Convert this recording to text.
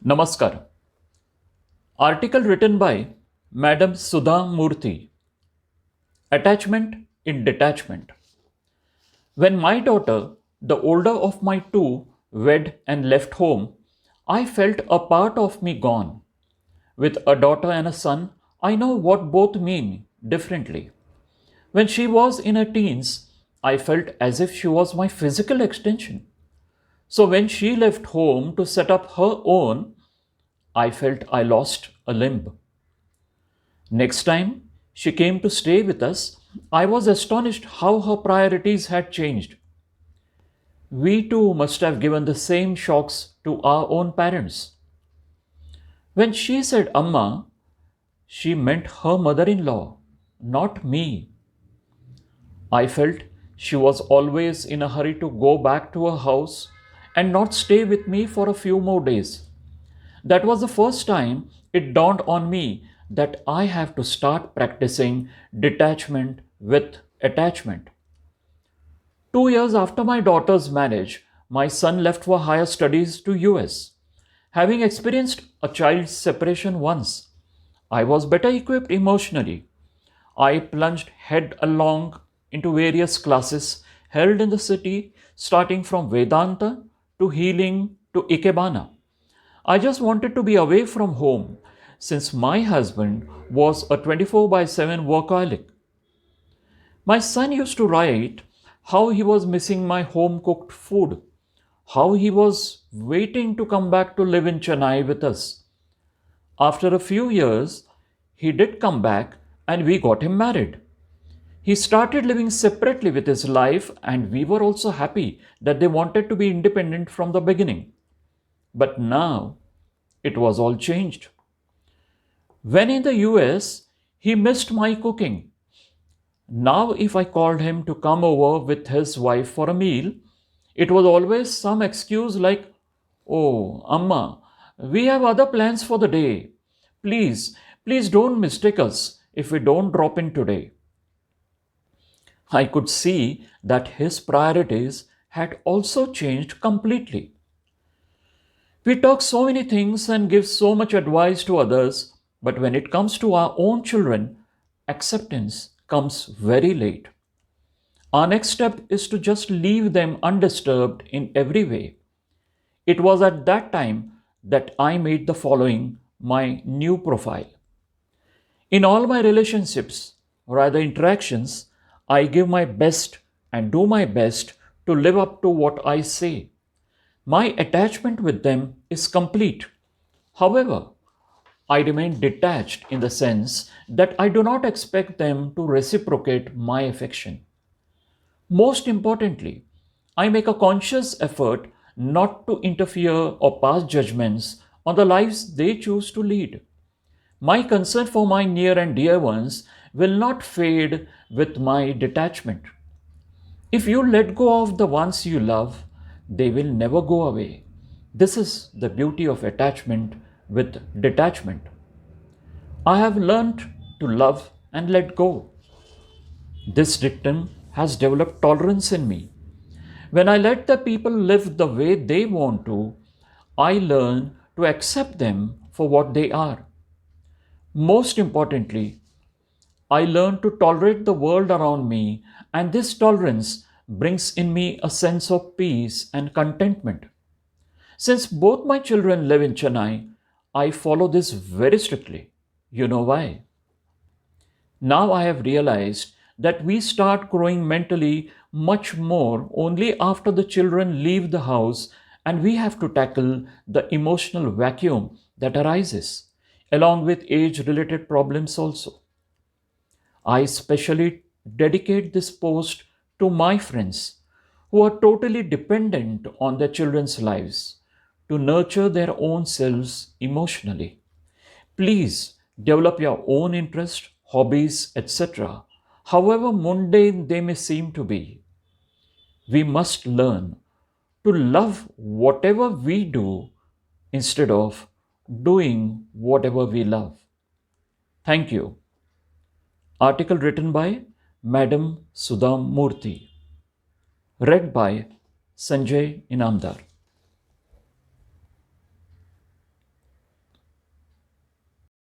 Namaskar. Article written by Madam Sudha Murthy. Attachment in Detachment. When my daughter, the older of my two, wed and left home, I felt a part of me gone. With a daughter and a son, I know what both mean differently. When she was in her teens, I felt as if she was my physical extension. So when she left home to set up her own, I felt I lost a limb. Next time she came to stay with us, I was astonished how her priorities had changed. We too must have given the same shocks to our own parents. When she said Amma, she meant her mother in law, not me. I felt she was always in a hurry to go back to her house and not stay with me for a few more days. That was the first time it dawned on me that I have to start practicing detachment with attachment. 2 years after my daughter's marriage, my son left for higher studies to US. Having experienced a child's separation once, I was better equipped emotionally. I plunged headlong into various classes held in the city, starting from Vedanta to healing to Ikebana. I just wanted to be away from home since my husband was a 24 by 7 workaholic. My son used to write how he was missing my home cooked food, how he was waiting to come back to live in Chennai with us. After a few years, he did come back and we got him married. He started living separately with his life, and we were also happy that they wanted to be independent from the beginning. But now it was all changed. When in the US, he missed my cooking. Now, if I called him to come over with his wife for a meal, it was always some excuse like, "Oh, Amma, we have other plans for the day. Please don't mistake us if we don't drop in today." I could see that his priorities had also changed completely. We talk so many things and give so much advice to others, but when it comes to our own children, acceptance comes very late. Our next step is to just leave them undisturbed in every way. It was at that time that I made the following my new profile. In all my relationships, or rather interactions, I give my best and do my best to live up to what I say. My attachment with them is complete. However, I remain detached in the sense that I do not expect them to reciprocate my affection. Most importantly, I make a conscious effort not to interfere or pass judgments on the lives they choose to lead. My concern for my near and dear ones will not fade with my detachment. If you let go of the ones you love, they will never go away. This is the beauty of attachment with detachment. I have learned to love and let go. This dictum has developed tolerance in me. When I let the people live the way they want to, I learn to accept them for what they are. Most importantly, I learn to tolerate the world around me, and this tolerance brings in me a sense of peace and contentment. Since both my children live in Chennai, I follow this very strictly. You know why? Now I have realized that we start growing mentally much more only after the children leave the house, and we have to tackle the emotional vacuum that arises, along with age related problems also. I specially dedicate this post to my friends who are totally dependent on their children's lives to nurture their own selves emotionally. Please develop your own interest, hobbies, etc., however mundane they may seem to be. We must learn to love whatever we do instead of doing whatever we love. Thank you. Article written by Madam Sudha Murthy. Read by Sanjay Inamdar.